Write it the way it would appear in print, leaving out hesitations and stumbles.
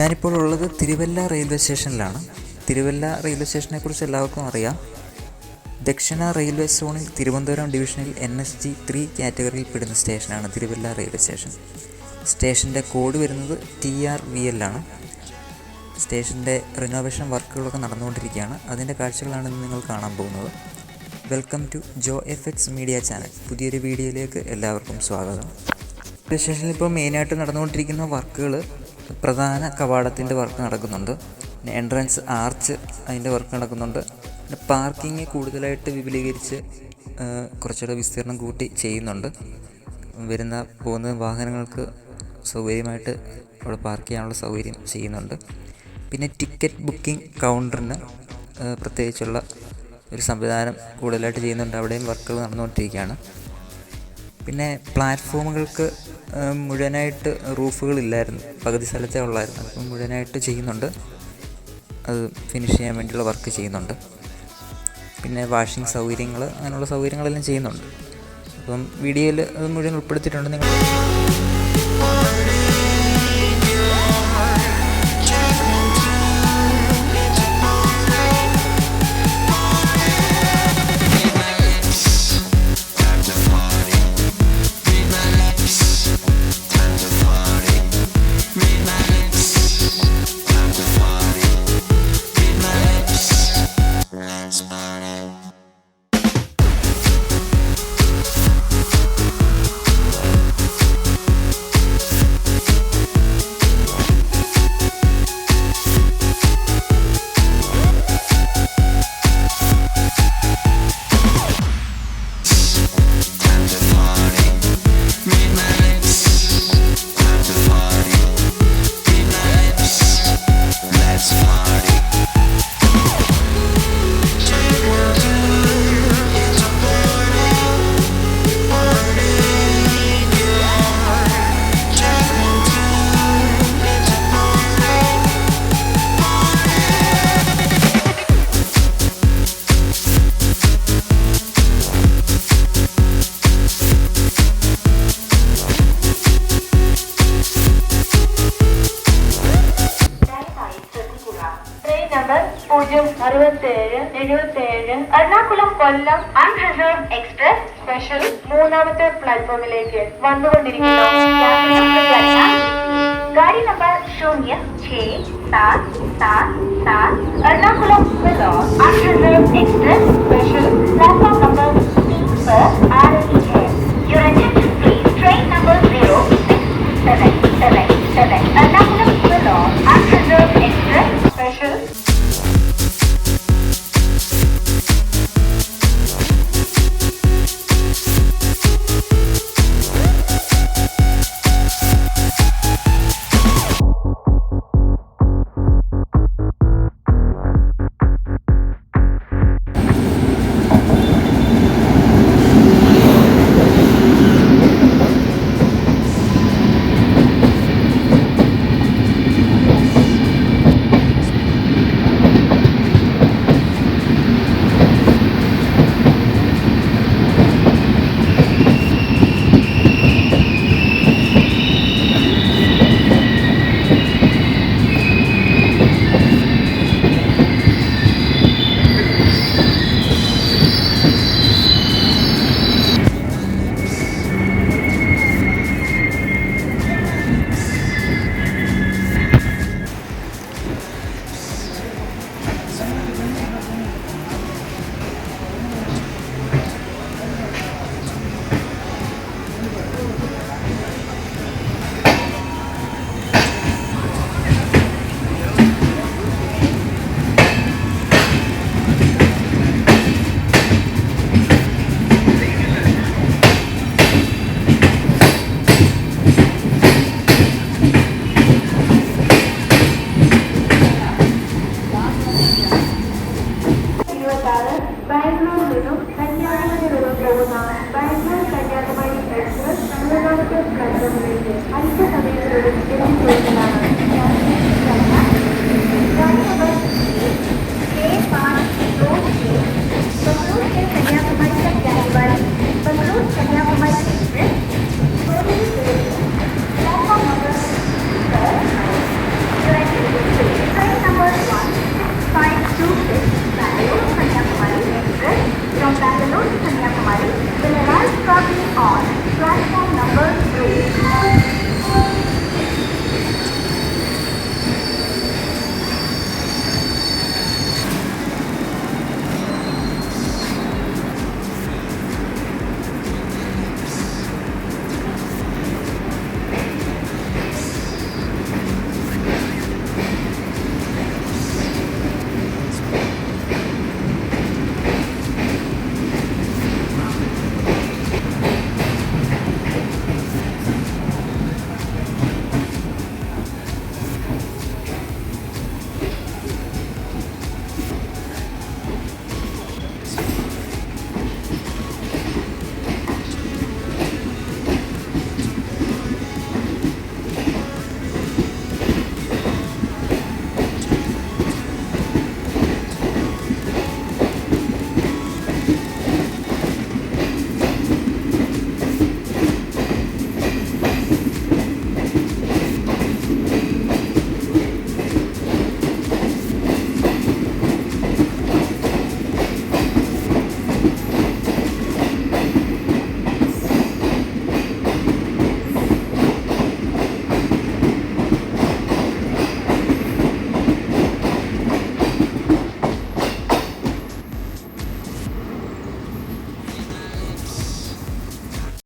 ഞാനിപ്പോൾ ഉള്ളത് തിരുവല്ല റെയിൽവേ സ്റ്റേഷനിലാണ്. തിരുവല്ല റെയിൽവേ സ്റ്റേഷനെക്കുറിച്ച് എല്ലാവർക്കും അറിയാം. ദക്ഷിണ റെയിൽവേ സോണിൽ തിരുവനന്തപുരം ഡിവിഷനിൽ NSG 3 കാറ്റഗറിയിൽ പെടുന്ന സ്റ്റേഷനാണ് തിരുവല്ല റെയിൽവേ സ്റ്റേഷൻ. സ്റ്റേഷൻ്റെ കോഡ് വരുന്നത് TRVL ആണ്. സ്റ്റേഷൻ്റെ റിനോവേഷൻ വർക്കുകളൊക്കെ നടന്നുകൊണ്ടിരിക്കുകയാണ്. അതിൻ്റെ കാഴ്ചകളാണ് ഇന്ന് നിങ്ങൾ കാണാൻ പോകുന്നത്. Welcome to JoFX media channel. പുതിയൊരു വീഡിയോയിലേക്ക് എല്ലാവർക്കും സ്വാഗതം. റെയിൽവേ സ്റ്റേഷനിൽ ഇപ്പോൾ മെയിനായിട്ട് നടന്നുകൊണ്ടിരിക്കുന്ന വർക്കുകൾ പ്രധാന കവാടത്തിൻ്റെ വർക്ക് നടക്കുന്നുണ്ട്. പിന്നെ എൻട്രൻസ് ആർച്ച് അതിൻ്റെ വർക്ക് നടക്കുന്നുണ്ട്. പിന്നെ പാർക്കിങ് കൂടുതലായിട്ട് വിപുലീകരിച്ച് കുറച്ചുകൂടെ വിസ്തീർണം കൂട്ടി ചെയ്യുന്നുണ്ട്. പോകുന്ന വാഹനങ്ങൾക്ക് സൗകര്യമായിട്ട് അവിടെ പാർക്ക് ചെയ്യാനുള്ള സൗകര്യം ചെയ്യുന്നുണ്ട്. പിന്നെ ടിക്കറ്റ് ബുക്കിംഗ് കൗണ്ടറിന് പ്രത്യേകിച്ചുള്ള ഒരു സംവിധാനം കൂടുതലായിട്ട് ചെയ്യുന്നുണ്ട്. അവിടെയും വർക്കുകൾ നടന്നുകൊണ്ടിരിക്കുകയാണ്. പിന്നെ പ്ലാറ്റ്ഫോമുകൾക്ക് മുഴുവനായിട്ട് റൂഫുകളില്ലായിരുന്നു, പകുതി സ്ഥലത്തേ ഉള്ളായിരുന്നു. അപ്പം മുഴുവനായിട്ട് ചെയ്യുന്നുണ്ട്. അത് ഫിനിഷ് ചെയ്യാൻ വേണ്ടിയുള്ള വർക്ക് ചെയ്യുന്നുണ്ട്. പിന്നെ വാഷിംഗ് സൗകര്യങ്ങൾ, അങ്ങനെയുള്ള സൗകര്യങ്ങളെല്ലാം ചെയ്യുന്നുണ്ട്. അപ്പം വീഡിയോയിൽ അത് മുഴുവൻ ഉൾപ്പെടുത്തിയിട്ടുണ്ട്. നിങ്ങൾ number 06777 Ernakulam Kollam unreserved express special മൂന്നാമത്തെ പ്ലാറ്റ്ഫോമിലേക്ക് വന്നുകൊണ്ടിരിക്കുന്നു. ഗാഡി number 0677 Ernakulam unreserved express special platform number 3 पर आ रही है. Your attention please. Train number 0677